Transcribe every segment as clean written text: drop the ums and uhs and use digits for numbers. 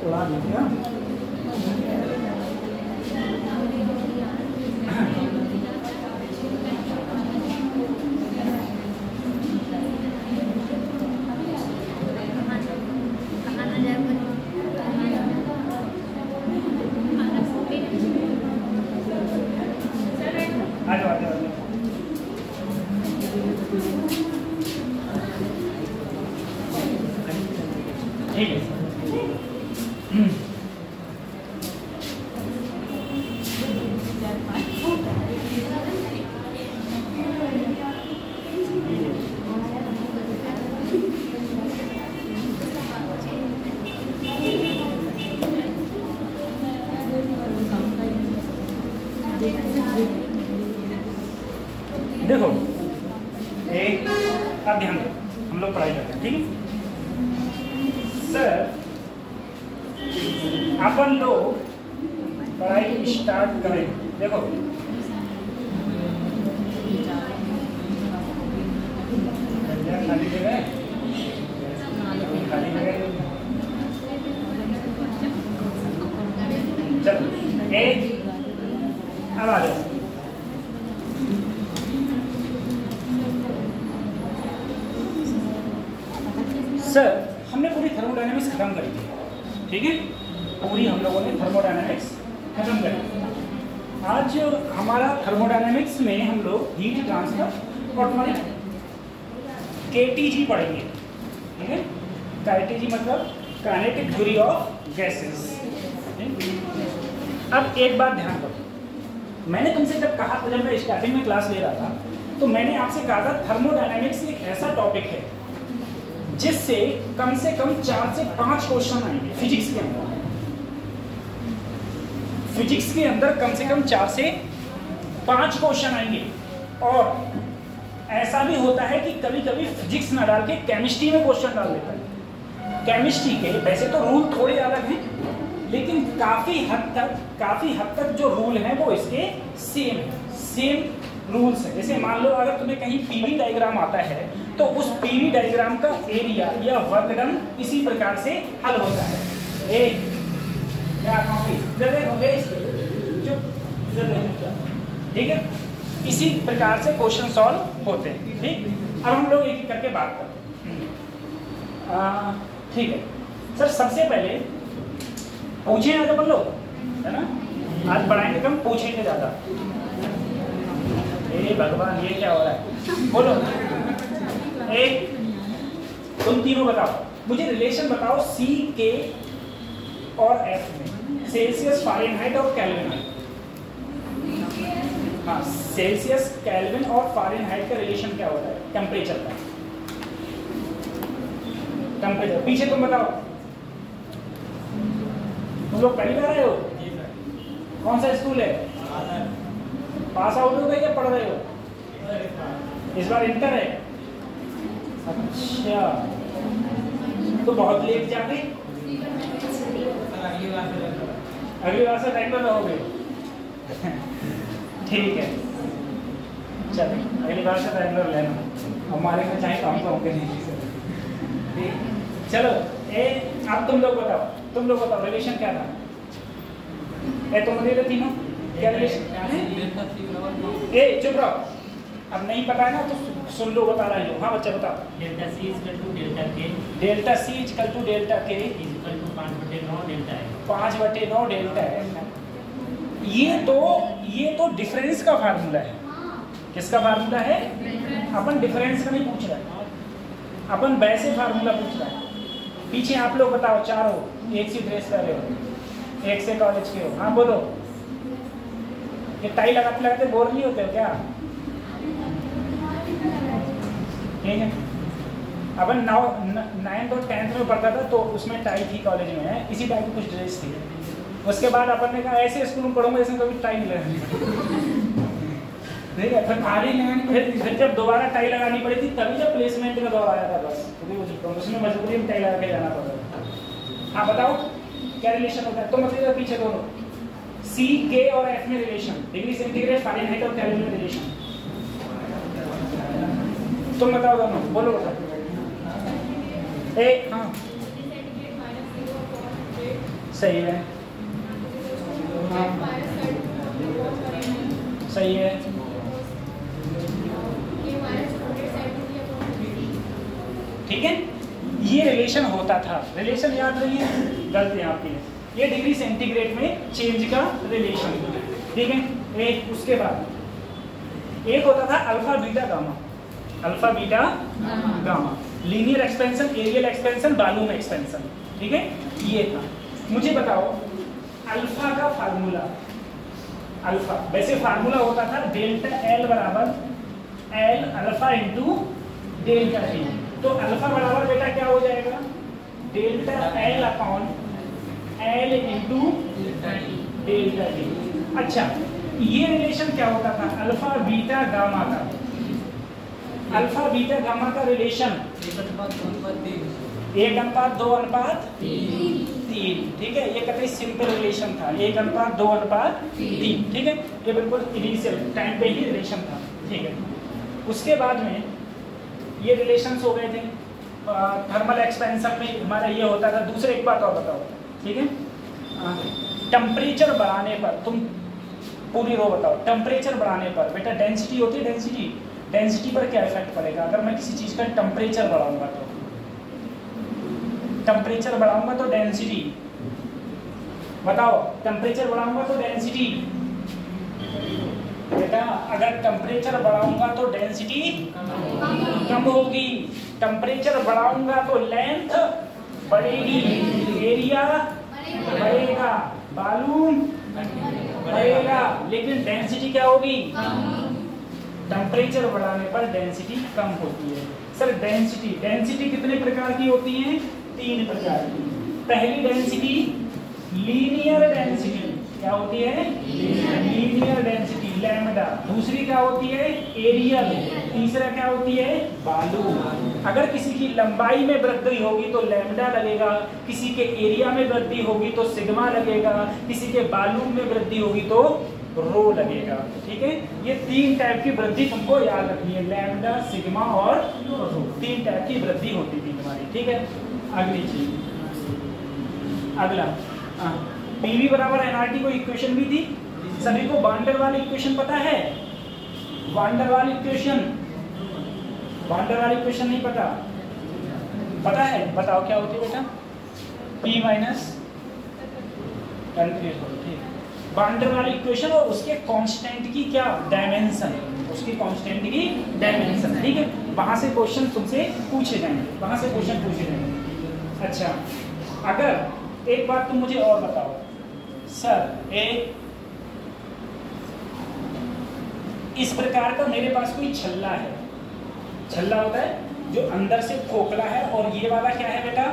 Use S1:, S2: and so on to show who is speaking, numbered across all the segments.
S1: उड़ा दिया।
S2: ठीक है। देखो एक अब ध्यान दो, हम लोग पढ़ाई करते हैं, ठीक है सर। अपन लोग पढ़ाई स्टार्ट करें। देखो खाली जगह, खाली जगह, चलो एक अब आ जाओ। सर हमने पूरी थर्मोडायनेमिक्स खत्म करी थी, ठीक है, पूरी हम लोगों ने थर्मोडायनेमिक्स खत्म करी। आज हमारा थर्मोडायनेमिक्स में हम लोग हीट ट्रांसफर और केटीजी पढ़ेंगे, ठीक है। केटीजी मतलब काइनेटिक थ्योरी ऑफ गैसेस। अब एक बात ध्यान रखो, मैंने तुमसे जब कहा था, जब मैं स्टार्टिंग में क्लास ले रहा था, तो मैंने आपसे कहा था थर्मोडायनेमिक्स एक ऐसा टॉपिक है जिससे कम से कम 4 से 5 क्वेश्चन आएंगे फिजिक्स के अंदर। फिजिक्स के अंदर कम से कम 4 से 5 क्वेश्चन आएंगे। और ऐसा भी होता है कि कभी कभी फिजिक्स ना डाल के केमिस्ट्री में क्वेश्चन डाल देता है। केमिस्ट्री के वैसे तो रूल थोड़े अलग हैं, लेकिन काफी हद तक जो रूल हैं वो इसके सेम रूल्स है। जैसे मान लो अगर तुम्हें कहीं पीवी डायग्राम आता है तो उस पीवी डायग्राम का एरिया या वर्क डन इसी प्रकार से हल होता है। ठीक है, इसी प्रकार से क्वेश्चन सॉल्व होते हैं। ठीक, अब हम लोग एक एक करके बात करते हैं। ठीक है सर, सबसे पहले पूछे आज अपन लोग, है ना, आज पढ़ाएंगे कम, पूछेंगे ज्यादा। भगवान ये क्या हो रहा है, बोलो। एक तुम तीनों बताओ, मुझे रिलेशन बताओ सी के और एफ में, सेल्सियस, फारेनहाइट और केल्विन। हाँ, सेल्सियस, केल्विन और फारेनहाइट का रिलेशन क्या होता है टेम्परेचर का। टेम्परेचर पीछे तुम बताओ, तुम लोग पहली बार आए हो, कौन सा स्कूल है, पास आउट हो गए या पढ़ रहे हो, इस बार इंटर है। अच्छा, तो बहुत लेट जा गए, अगली बार से रेगुलर रहोगे। ठीक है, चलो अगली बार से रेगुलर लेना, हमारे में चाहे काम तो होंगे नहीं। ठीक, चलो अब तुम लोग बताओ रिलेशन क्या था। तुम तीनों क्या रिलेशन, चुप रहो, अब नहीं पता है ना तो सुन लो, बता रहे हो। हाँ बच्चा बताओ।
S1: Delta c equal to delta k,
S2: delta c equal to delta k
S1: equal to 5/9 delta है।
S2: 5/9 डेल्टा है। ये तो डिफरेंस का फार्मूला है। किसका फार्मूला है? अपन डिफरेंस का नहीं पूछ रहे, अपन वैसे फार्मूला पूछ रहे हैं। पीछे आप लोग बताओ, चारों एक सी ड्रेस कर रहे हो, एक से कॉलेज के हो। हाँ बोलो। ये टाई लगाते लगाते बोर नहीं होते हो क्या? ठीक है। अपन 9th और 10th में पढ़ता था तो उसमें टाई थी कॉलेज में, है इसी टाइप की कुछ ड्रेस थी। उसके बाद अपन ने कहा ऐसे स्कूल में पढ़ूंगा इसमें कभी टाई नहीं लगानी। ठीक है। फिर जब दोबारा टाई लगानी पड़ी थी तभी जब प्लेसमेंट का दौर आया था, बस उसमें मजबूरी में टाई लगा के जाना पड़ा। हाँ बताओ क्या रिलेशन होता है? तो मतलब पीछे दोनों सी के और एफ में रिलेशन, डिग्री सेंटीग्रेड, फ़ारेनहाइट और केल्विन में रिलेशन। तुम बताओ दोनों, बोलो बताओ। हाँ सही है, हाँ सही है। ठीक है, ये रिलेशन होता था। रिलेशन याद रही है, गलती है आपकी। ये डिग्री सेंटीग्रेड में चेंज का रिलेशन। ठीक है। एक उसके बाद एक होता था alpha beta gamma. Alpha beta gamma, linear expansion, areal expansion, balloon expansion. ठीक है, ये था। मुझे बताओ अल्फा का फार्मूला। अल्फा वैसे फार्मूला होता था डेल्टा एल बराबर L alpha into delta T. तो अल्फा बराबर बेटा क्या हो जाएगा? Delta L upon L into delta T. अच्छा, ये रिलेशन क्या होता था? अल्फा बीटा गामा का, अल्फा बीटा गामा का रिलेशन 1:2:3। ठीक है, ये कतई सिंपल रिलेशन था, 1:2:3। ठीक है, ये बिल्कुल इनिशियल टाइम पे ही रिलेशन था। ठीक है, उसके बाद में ये रिलेशंस हो गए थे। थर्मल एक्सपेंशन में हमारा ये होता था। दूसरे एक बात और बताओ, ठीक है, टेम्परेचर बढ़ाने पर, तुम पूरी रो बताओ। टेम्परेचर बढ़ाने पर बेटा डेंसिटी होती है, डेंसिटी पर क्या इफेक्ट पड़ेगा? अगर मैं किसी चीज़ का टेम्परेचर बढ़ाऊंगा तो, टेम्परेचर बढ़ाऊंगा तो डेंसिटी, बताओ, टेम्परेचर बढ़ाऊंगा तो डेंसिटी। बेटा अगर टेम्परेचर बढ़ाऊंगा तो डेंसिटी कम होगी, टेम्परेचर बढ़ाऊंगा तो लेंथ बढ़ेगी, एरिया बढ़ेगा, बालून बढ़ेगा, लेकिन डेंसिटी क्या होगी? टेम्परेचर बढ़ाने पर डेंसिटी कम होती है। सर डेंसिटी कितने प्रकार की होती है? 3 प्रकार की। पहली डेंसिटी लीनियर डेंसिटी, क्या होती है? Linear density lambda. दूसरी क्या होती है? एरियल। तीसरा क्या होती है? बालून। अगर किसी की लंबाई में वृद्धि होगी तो लैम्डा लगेगा, किसी के एरिया में वृद्धि होगी तो सिग्मा लगेगा, किसी के बालून में वृद्धि होगी तो रो लगेगा। ठीक है, ये 3 टाइप की वृद्धि तुमको याद रखनी है, लैम्डा, सिग्मा और रो। 3 टाइप की वृद्धि होती थी तुम्हारी। ठीक है, अगली चीज, अगला पीवी बराबर एनआरटी को इक्वेशन भी थी। सभी को वांडर वाल इक्वेशन पता है? वांडर वाल इक्वेशन नहीं पता? पता है, बताओ क्या होती है बेटा? P माइनस वांडर वाल इक्वेशन और उसके कांस्टेंट की क्या डायमेंशन, उसकी कांस्टेंट की डायमेंशन। ठीक है, वहां से क्वेश्चन तुमसे पूछे जाएंगे, अच्छा, अगर एक बात तुम मुझे और बताओ सर, इस प्रकार का मेरे पास कोई छल्ला है, छल्ला होता है जो अंदर से खोखला है, और ये वाला क्या है बेटा?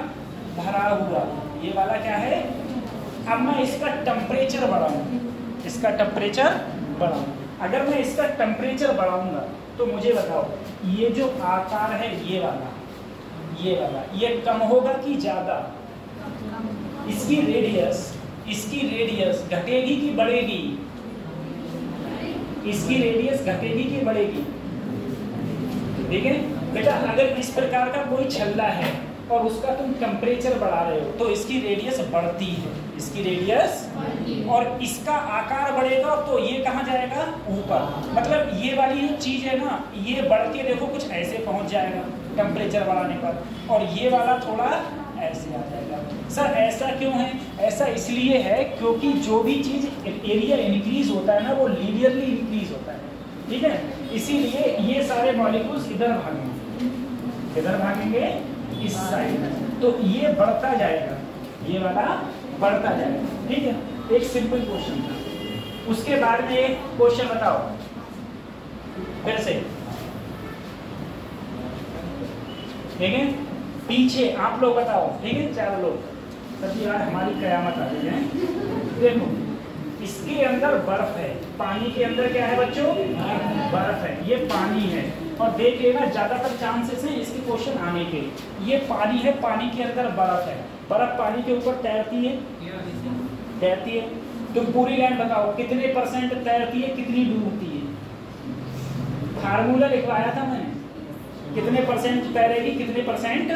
S2: भरा हुआ। ये वाला क्या है? अब मैं इसका टेम्परेचर बढ़ाऊं, अगर मैं इसका टेम्परेचर बढ़ाऊंगा तो मुझे बताओ ये जो आकार है ये वाला ये कम होगा कि ज्यादा? इसकी रेडियस घटेगी कि बढ़ेगी? इसकी रेडियस घटेगी कि बढ़ेगी? ठीक है बेटा, अगर इस प्रकार का कोई छल्ला है और उसका तुम टेम्परेचर बढ़ा रहे हो तो इसकी रेडियस बढ़ती है, और इसका आकार बढ़ेगा तो ये कहाँ जाएगा, ऊपर। मतलब ये वाली जो चीज है ना, ये बढ़ के देखो कुछ ऐसे पहुंच जाएगा टेम्परेचर बढ़ाने पर, और ये वाला थोड़ा ऐसे आ जाएगा। सर ऐसा क्यों है? ऐसा इसलिए है क्योंकि जो भी चीज एरिया इंक्रीज होता है ना, वो लीनियरली इंक्रीज होता है, ठीक है। इसीलिए ये सारे मॉलिक्यूल्स इधर भागेंगे, इधर भागेंगे इस साइड, तो ये बढ़ता जाएगा, ये वाला बढ़ता जाएगा, ठीक है। एक सिंपल क्वेश्चन था। उसके बाद में एक क्वेश्चन बताओ फिर से, ठीक है। पीछे आप लोग बताओ, ठीक है, चारों लोग। सच यार हमारी कयामत आ गई है। देखो इसके अंदर बर्फ है, पानी के अंदर क्या है बच्चों, बर्फ है, ये पानी है। और देख लेना ज्यादातर चांसेस हैं इसके क्वेश्चन आने के। ये पानी है, पानी के अंदर बर्फ है, बर्फ पानी के ऊपर तैरती है, तैरती है। तुम पूरी लाइन बताओ कितने परसेंट तैरती है, कितनी डूबती है। फार्मूला लिखवाया था मैंने, कितने परसेंट तैरेगी, कितने परसेंट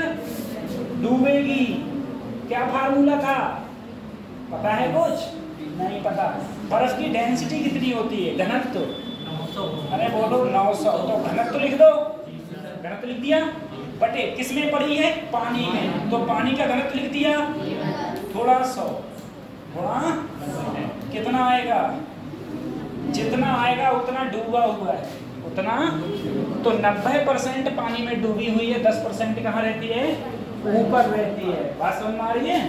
S2: डूबेगी। क्या फार्मूला था, पता है कुछ? नहीं पता। बर्फ की डेंसिटी कितनी होती है, घनत्व? अरे बोलो 900। तो घनत्व लिख दो, घनत्व लिख दिया, बटे किसमें पड़ी है, पानी में, तो पानी का घनत्व लिख दिया, थोड़ा 100 थोड़ा कितना आएगा, जितना आएगा उतना डूबा हुआ है उतना। तो 90% पानी में डूबी हुई है, 10% कहाँ रहती है, ऊपर रहती है। बात समझ में आ रही है?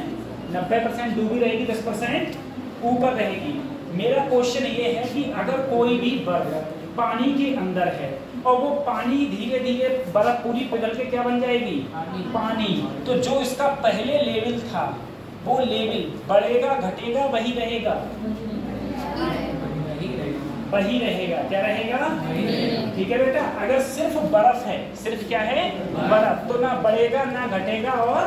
S2: 90% डूबी रहेगी, 10% ऊपर रहेगी। मेरा क्वेश्चन ये है कि अगर कोई भी बर्फ पानी के अंदर है और वो पानी धीरे धीरे बर्फ पूरी पिघल के क्या बन जाएगी, पानी, तो जो इसका पहले लेवल था वो लेवल बढ़ेगा घटेगा वही रहेगा, वही रहेगा। क्या रहेगा, ठीक है बेटा। अगर सिर्फ बर्फ है, सिर्फ क्या है, बर्फ, तो ना बढ़ेगा ना घटेगा और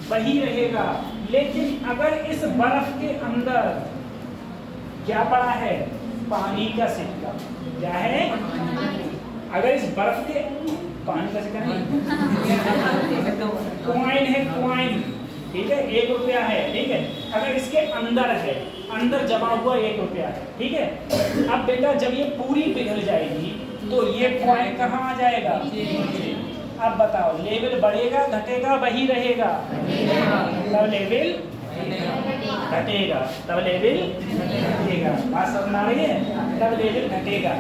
S2: वही रहेगा। लेकिन अगर इस बर्फ के अंदर क्या पड़ा है, पानी का सिक्का, क्या है, अगर इस बर्फ के पानी का सिक्का नहीं, कॉइन है, कॉइन, ठीक है, 1 रुपया है, ठीक है। अगर इसके अंदर है, अंदर जमा हुआ 1 रुपया है, ठीक है। अब बेटा जब ये पूरी पिघल जाएगी तो ये कॉइन कहाँ आ जाएगा, अब बताओ लेवल बढ़ेगा घटेगा वही रहेगा, तब लेवल घटेगा, तब लेवल घटेगा। बात समझ आ रही है, तब लेवल घटेगा।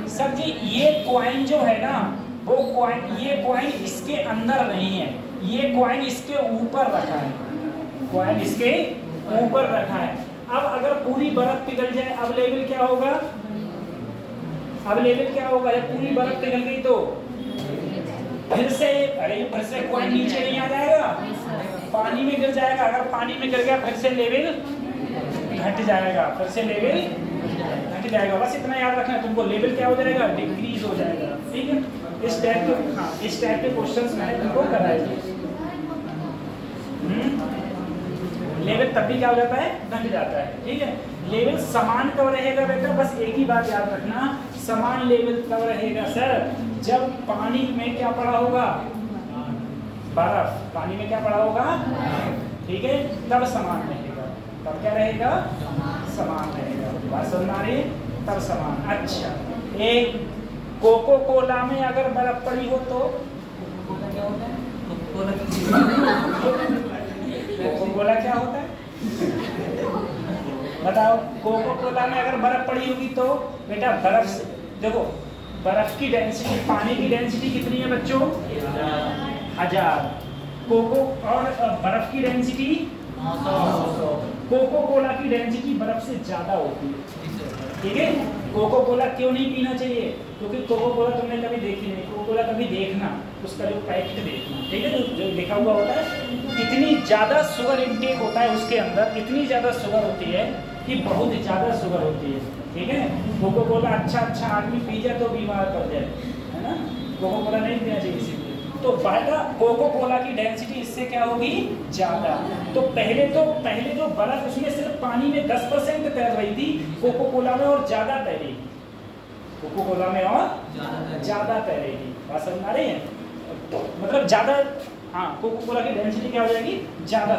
S2: सर जी ये कॉइन जो है ना, वो कॉइन, ये कॉइन इसके अंदर नहीं है, ये कॉइन इसके ऊपर रखा है, कॉइन इसके ऊपर रखा है। अब अगर पूरी बर्फ पिघल जाए, अब लेवल क्या होगा, अब लेवल क्या होगा, जब पूरी बर्फ पिघल गई तो फिर से, अरे फिर से कॉइन नीचे नहीं आ जाएगा, पानी में गिर जाएगा। अगर पानी में गिर गया फिर से लेवल घट जाएगा, फिर से लेवल घट जाएगा। बस इतना याद रखना है तुमको, लेवल क्या हो जाएगा, डिक्रीज हो जाएगा, ठीक है। इस टाइप के, हाँ इस टाइप के क्वेश्चंस मैंने तुमको कराए थे। लेवल तब भी क्या हो जाता है, घट जाता है, ठीक है। लेवल समान कब रहेगा बेटा, बस एक ही बात याद रखना, समान लेवल कब रहेगा सर, जब पानी में क्या पड़ा होगा, बर्फ, पानी में क्या पड़ा होगा, ठीक है, तब समान रहेगा, तब क्या रहेगा, समान रहेगा। बात समझ आ रही है, तब समान। अच्छा, एक कोको कोला में अगर बर्फ पड़ी हो तो कोको कोला क्या होता है बताओ। कोको कोला में अगर बर्फ पड़ी होगी तो बेटा बर्फ से देखो, बर्फ की डेंसिटी, पानी की डेंसिटी कितनी है बच्चों, 1000। कोको और बर्फ की डेंसिटी 900। कोको कोला की डेंसिटी बर्फ से ज्यादा होती है, ठीक है। कोको कोला क्यों नहीं पीना चाहिए, क्योंकि कोको कोला तुमने कभी देखी नहीं, कोको कोला कभी देखना, उसका जो पैकेट देखना, ठीक है, जो लिखा हुआ होता है, इतनी ज़्यादा शुगर इनटेक होता है उसके अंदर, इतनी ज़्यादा शुगर होती है कि बहुत ज़्यादा शुगर होती है, ठीक है। कोको कोला अच्छा आदमी पी जाए तो बीमार पड़ जाए, है ना, कोको कोला नहीं पीना चाहिए इसीलिए। तो बेटा कोको कोला की डेंसिटी इससे क्या होगी, ज़्यादा। तो पहले जो बर्फ उसमें सिर्फ पानी में 10% तैर रही थी, कोको कोला में और ज़्यादा तैरेगी, कोको कोला में और ज़्यादा तैरेगी। बात समझ आ रही है, मतलब ज़्यादा, हाँ कोको कोला की डेंसिटी क्या हो जाएगी, ज़्यादा।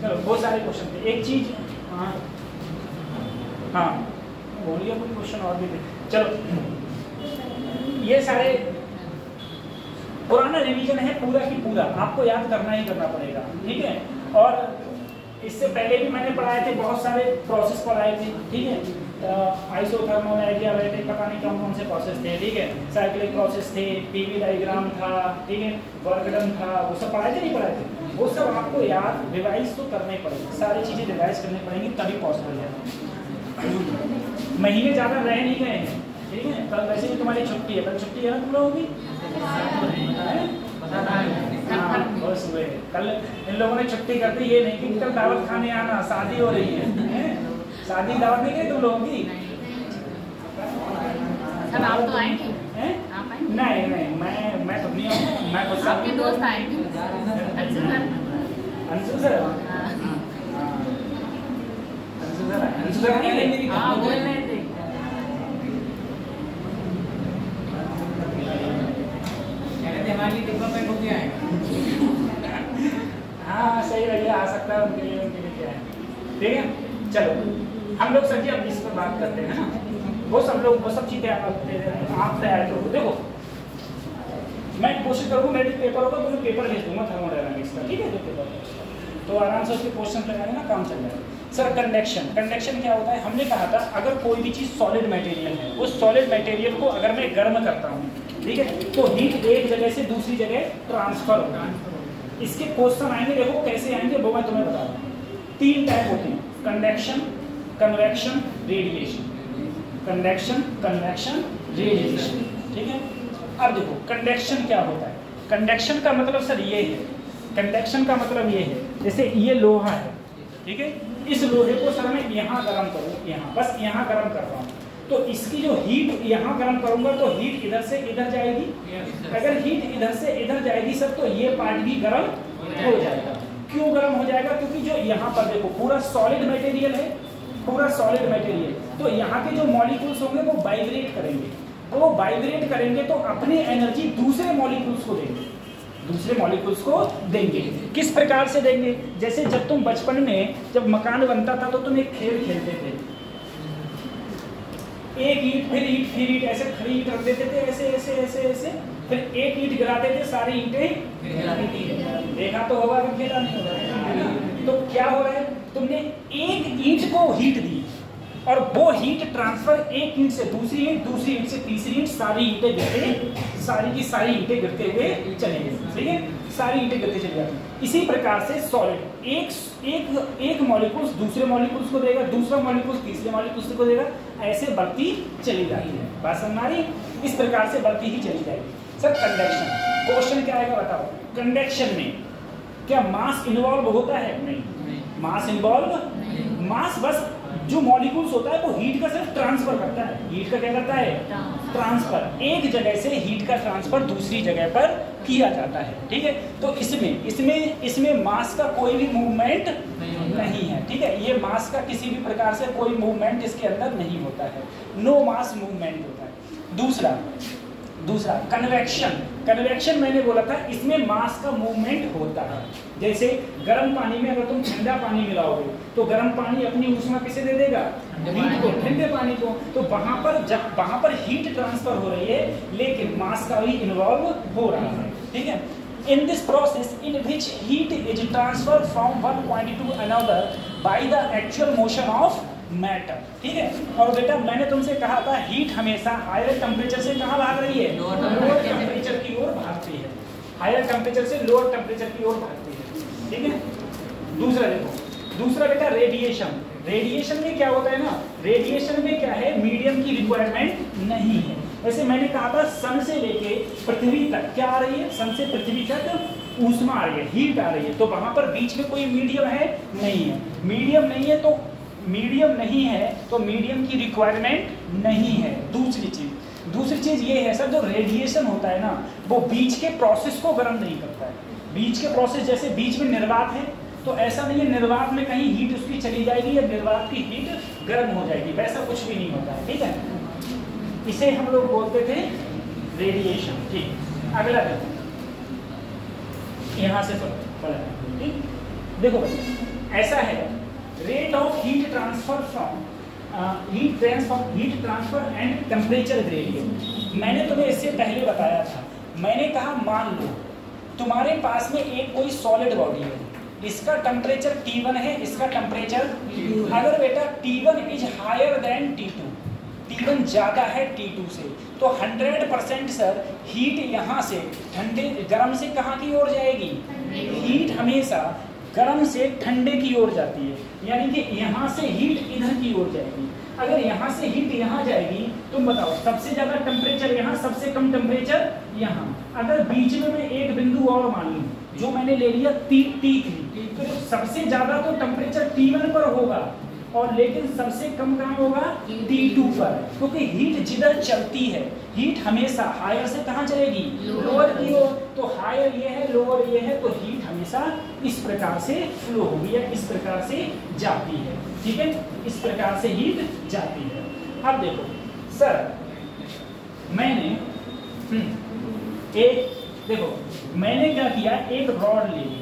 S2: चलो बहुत सारे क्वेश्चन थे, एक चीज़ हाँ हाँ बोलिए, कोई क्वेश्चन और भी दे। चलो, ये सारे पुराना रिवीजन है पूरा की पूरा, आपको याद करना ही करना पड़ेगा, ठीक है। और इससे पहले भी मैंने पढ़ाए थे, बहुत सारे प्रोसेस पढ़ाए थे, ठीक है। आइसोथर्मल, एडियाबैटिक, पता नहीं कौन कौन से प्रोसेस थे, ठीक है। साइक्लिक प्रोसेस थे, पीवी डायग्राम था, ठीक है, वर्क डन था, वो सब पढ़ाए थे नहीं पढ़ाए थे? वो सब आपको याद रिवाइज तो करना ही पड़ेगा, सारी चीज़ें रिवाइज करनी पड़ेंगी तभी पॉसिबल है। महीने ज़्यादा रह नहीं गए हैं, ठीक है। कल वैसे भी तुम्हारी छुट्टी है, कल छुट्टी है ना तुम लोगों की? बहुत सुबह है। कल इन लोगों ने छुट्टी कर दी, ये नहीं कि कल दावत खाने आना, शादी हो रही है। शादी दावत नहीं गई तुम लोगों की?
S3: सब आप तो आएंगे? आप आएंगे?
S2: नहीं नहीं, मैं तो नहीं आऊँगा, मैं खुद
S3: आपके दोस्त आएंगे? Anshu sir.
S2: Anshu sir, Anshu sir आएंगे?
S3: हाँ बोल रहे थे।
S1: हमारी डेवलपमेंट हो गया है।
S2: हाँ सही भैया, आ सकता है, उनके लिए क्या है, ठीक है। चलो हम लोग सर जी अब इस पर बात करते हैं ना, वो सब चीज़ें आप तैयार करो। देखो मैं कोशिश करूँगा, मेरे पेपर होगा तो मैं पेपर भेज दूंगा थर्मोडायनामिक्स का, ठीक है। जो पेपर तो आराम से उसके क्वेश्चन लगाने ना, काम चल जाएगा। सर कंडक्शन क्या होता है? हमने कहा था अगर कोई भी चीज़ सॉलिड मटेरियल है, उस सॉलिड मटेरियल को अगर मैं गर्म करता हूँ, ठीक है, तो हीट एक जगह से दूसरी जगह ट्रांसफर होगा। इसके क्वेश्चन आएंगे, देखो कैसे आएंगे वो मैं तुम्हें बता रहा हूँ। 3 टाइप होते हैं, conduction, convection, radiation. Conduction, convection, radiation, ठीक है। अब देखो कंडक्शन क्या होता है। कंडक्शन का मतलब सर ये है, कंडक्शन का मतलब ये है, जैसे ये लोहा है, ठीक है, इस लोहे को सर मैं यहाँ गर्म करूँ, यहाँ बस यहाँ गर्म कर रहा हूँ, तो इसकी जो हीट यहाँ गर्म करूंगा तो हीट इधर से इधर जाएगी। अगर हीट इधर से इधर जाएगी सर तो ये पार्ट भी गर्म हो जाएगा। क्यों गर्म हो जाएगा? क्योंकि जो यहाँ पर देखो पूरा सॉलिड मटेरियल है, पूरा सॉलिड मटेरियल, तो यहाँ के जो मॉलिक्यूल्स होंगे वो वाइब्रेट करेंगे, तो वो वाइब्रेट करेंगे तो अपनी एनर्जी दूसरे मॉलिक्यूल्स को देंगे, दूसरे मॉलिक्यूल्स को देंगे। किस प्रकार से देंगे? जैसे जब तुम बचपन में जब मकान बनता था तो तुम एक खेल खेलते थे, एक ईंट फिर ईंट फिर ईंट, ऐसे खड़ी ईंट रख देते थे, ऐसे ऐसे ऐसे ऐसे, फिर एक ईंट गिराते थे, सारी ईंटें देखा तो होगा, अगर खेला नहीं होगा। तो क्या हो रहा है, तुमने एक ईंट को हीट दी और वो हीट ट्रांसफर एक ईंट से दूसरी ईंट, दूसरी ईंट से तीसरी ईंट, सारी ईंटें गिरते, सारी की सारी ईंटें गिरते हुए चले गए, ठीक है, सारी ईंटें गिरते चले जाती। इसी प्रकार से सॉलिड एक मॉलिक्यूल्स दूसरे मॉलिक्यूल्स को देगा, दूसरा मॉलिक्यूल्स तीसरे मॉलिक्यूल्स को देगा, ऐसे बढ़ती चली जाती है। बात समझ आ रही? इस प्रकार से बढ़ती ही चली जाएगी। सर कंडक्शन, क्वेश्चन क्या आएगा बताओ? कंडक्शन में क्या मास इन्वॉल्व होता है? नहीं, मास इन्वॉल्व, मास बस जो मॉलिक्यूल्स होता है वो हीट का सिर्फ ट्रांसफर करता है। हीट का क्या करता है? ट्रांसफर। एक जगह से हीट का ट्रांसफर दूसरी जगह पर किया जाता है, ठीक है। तो इसमें मास का कोई भी मूवमेंट नहीं है, ठीक है। ये मास का किसी भी प्रकार से कोई मूवमेंट इसके अंदर नहीं होता है, नो मास मूवमेंट होता है। दूसरा कन्वेक्शन मैंने बोला था, इसमें मास का मूवमेंट होता है। जैसे गर्म पानी में अगर तुम ठंडा पानी मिलाओगे तो गर्म पानी अपनी ऊष्मा किसे दे देगा? हीट को, ठंडे पानी को। तो वहां पर हीट ट्रांसफर हो रही है, लेकिन मास का भी इन्वॉल्व हो रहा है, ठीक है। In this process in which heat is transferred from one point to another by the actual motion of matter, ठीक है। और बेटा मैंने तुमसे कहा था हीट हमेशा हायर टेम्परेचर से कहाँ भाग रही है? लोअर टेम्परेचर की ओर भागती है, हायर टेम्परेचर से लोअर टेम्परेचर की ओर भागती है, ठीक है। दूसरा बेटा रेडिएशन में क्या होता है ना, रेडिएशन में क्या है, मीडियम की रिक्वायरमेंट नहीं है। वैसे मैंने कहा था सन से लेके पृथ्वी तक क्या आ रही है, सन से पृथ्वी तक ऊष्मा आ रही है, हीट आ रही है, तो वहां पर बीच में कोई मीडियम है? नहीं है। मीडियम नहीं है तो मीडियम की रिक्वायरमेंट नहीं है। दूसरी चीज ये है सर, जो रेडिएशन होता है ना वो बीच के प्रोसेस को गर्म नहीं करता है। बीच के प्रोसेस, जैसे बीच में निर्वात है तो ऐसा नहीं है निर्वात में कहीं हीट उसकी चली जाएगी या निर्वात की हीट गर्म हो जाएगी, वैसा कुछ भी नहीं होता है, ठीक है। इसे हम लोग बोलते थे रेडिएशन, ठीक। अगला देखो, यहाँ से पढ़ा, ठीक। देखो बच्चे ऐसा है rate of heat transfer from heat transfer and temperature gradient. मैंने तुम्हें इससे पहले बताया था, मैंने कहा मान लो तुम्हारे पास में एक कोई सॉलिड बॉडी है, इसका टेम्परेचर T1 है, इसका टेम्परेचर अगर बेटा T1 is higher than T2, T1 ज़्यादा है T2 से, तो 100% सर हीट यहाँ से ठंडे गर्म से कहाँ की ओर जाएगी? हीट हमेशा गर्म से ठंडे की ओर जाती है, यानी कि यहाँ से हीट इधर की ओर जाएगी। अगर यहाँ से हीट यहाँ जाएगी, तुम बताओ सबसे ज़्यादा टेम्परेचर यहाँ, सबसे कम टेम्परेचर यहाँ। अगर बीच में मैं एक बिंदु और मान लूँ, जो मैंने ले लिया T3, तो सबसे ज़्यादा तो टेम्परेचर T1 पर होगा, और लेकिन सबसे कम कहाँ होगा? T2 पर, क्योंकि हीट जिधर चलती है, हीट हमेशा हायर से कहाँ चलेगी? लोअर की ओर। तो हायर ये है, लोअर ये है, तो हीट हमेशा इस प्रकार से फ्लो होगी या इस प्रकार से जाती है। ठीक है, इस प्रकार से हीट जाती है। अब देखो सर, मैंने क्या किया, एक रॉड ले ली,